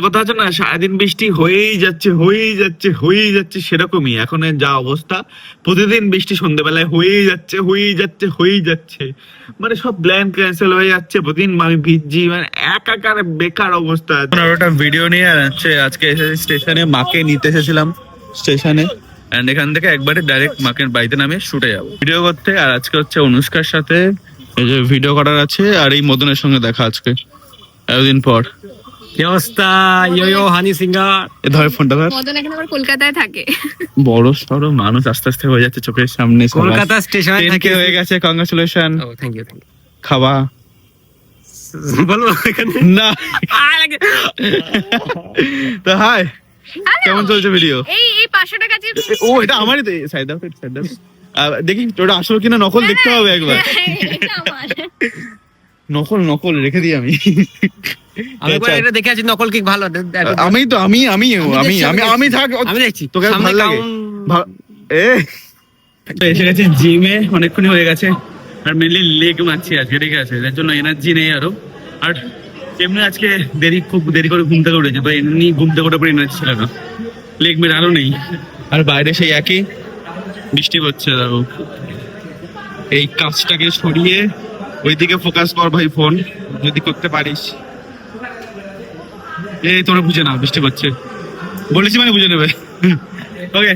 কথা আছে না, সারাদিন বৃষ্টি হয়েই যাচ্ছে হয়েই যাচ্ছে হয়েই যাচ্ছে, সেরকমই এখন যা অবস্থা। প্রতিদিন বৃষ্টি সন্ধ্যেবেলায় হয়েই যাচ্ছে হয়েই যাচ্ছে হয়েই যাচ্ছে, মানে সব প্ল্যান ক্যান্সেল হয়ে যাচ্ছে, প্রতিদিন আমি ভিজছি, মানে একাকার বেকার অবস্থা। ওটা ভিডিও নিয়ে যাচ্ছে, আজকে স্টেশনে মাকে নিতে এসেছিলাম স্টেশনে, এন্ড এখান থেকে একবারে ডাইরেক্ট মাকে বাড়িতে নামে শুটে যাবো ভিডিও করতে। আর আজকে হচ্ছে অনুষ্কার সাথে এই যে ভিডিও করার আছে, আর এই মদনের সঙ্গে দেখা আজকে এতদিন পর। কি অবস্থা? ইয়ো হানি সিঙ্গার। ধর ফোনটা ধর। মদন এখন আবার কলকাতায় থাকে। বড় সড়ো মানুষ আস্তে আস্তে হয়ে যাচ্ছে চোখের সামনে। কলকাতা স্টেশনে থাকে। হয়ে গেছে, কংগ্রাচুলেশন। O thank you. খাওয়া বলো এখানে না তো হাই, কেমন চলছে ভিডিও? এই 500 টাকা যে ও এটা আমারই তো, সাইড দাও সাইড দাও। দেখি ওটা আসল কিনা নকল দেখতে হবে একবার। এটা আমার। নকল নকল রেখে দিই আমি। আমি একবার এটা দেখে আছি, নকল কেক ভালো। আমি তো আমি আমি আমি আমি আমি থাক, আমি দেখছি তোকে সামনে ভালো লাগে। count- এ তো এসে গেছে জিমে, অনেকক্ষণ হয়ে গেছে, আর মেনলি লেগ মারছি আজকে, ঠিক আছে, এর জন্য এনার্জি নেই আরো। আর এমনি আজকে খুব দেরি করে ঘুম থেকে উঠেছে, তো এমনি ঘুম থেকে উঠে পরে এনার্জি ছিল না, লেগ মের আরো নেই। আর বাইরে সেই একই বৃষ্টি হচ্ছে, দেখো এই কাজটাকে সরিয়ে ওইদিকে ফোকাস কর ভাই, ফোন যদি করতে পারিস। এই তোরা বুঝে না, বৃষ্টি হচ্ছে বলেছি মানে বুঝে নেবে। ওকে,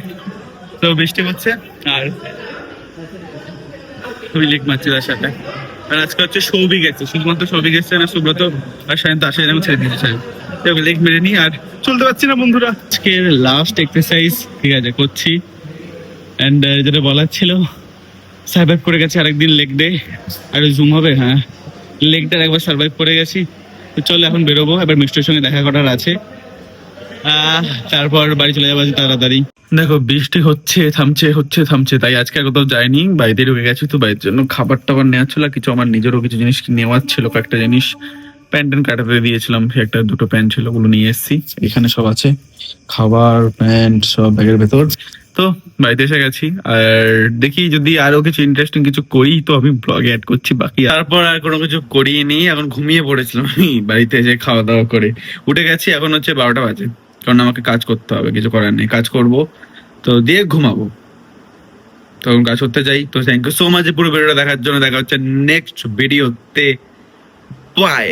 তো বৃষ্টি হচ্ছে আর তুই লিখ মারছি তার সাথে। আর আজকে হচ্ছে সৌভিক গেছে, শুধুমাত্র সৌভিক এসছে না, সুব্রত আর সায়ন্ত আসে, আমি ছেড়ে দিতে চাই। লেগ মেরে নি আর চলতে পারছি না বন্ধুরা। আজকে লাস্ট এক্সারসাইজ, ঠিক আছে, করছি। অ্যান্ড যেটা বলার ছিল, সার্ভাইভ করে গেছি আরেকদিন লেগ ডে, আর জুম হবে। হ্যাঁ, লেগটার একবার সার্ভাইভ করে গেছি। তো চলো এখন বেরোবো, এবার মিস্টের সঙ্গে দেখা করার আছে, তারপর বাড়ি চলে যাবো তাড়াতাড়ি। দেখো বৃষ্টি হচ্ছে থামছে, হচ্ছে থামছে, তাই আজকে আর কোথাও যাইনি, বাড়িতে ঢুকে গেছি। তো বাড়ির জন্য খাবার টাবার নেওয়া ছিল, কিছু আমার নিজেরও কিছু জিনিস নেওয়ার ছিল, কয়েকটা জিনিস প্যান্ট কাটাতে দিয়েছিলাম, একটা দুটো প্যান্ট ছিল, ওগুলো নিয়ে এসেছি। এখানে সব আছে, খাবার প্যান্ট সব ব্যাগের ভেতর। তো বাড়িতে এসে গেছি, আর দেখি যদি আরো কিছু ইন্টারেস্টিং কিছু করি তো আমি ব্লগে অ্যাড করছি, বাকি তারপর আর কোনো কিছু করিয়ে নি। এখন ঘুমিয়ে পড়েছিলাম আমি বাড়িতে এসে, খাওয়া দাওয়া করে উঠে গেছি। এখন হচ্ছে 12টা বাজে, কারণ আমাকে কাজ করতে হবে, কিছু করার নেই, কাজ করব তো দিয়ে ঘুমাবো, তখন কাজ করতে যাই। তো থ্যাংক ইউ সো মাচ পুরো ভিডিওটা দেখার জন্য। দেখা হচ্ছে নেক্সট ভিডিওতে, বাই।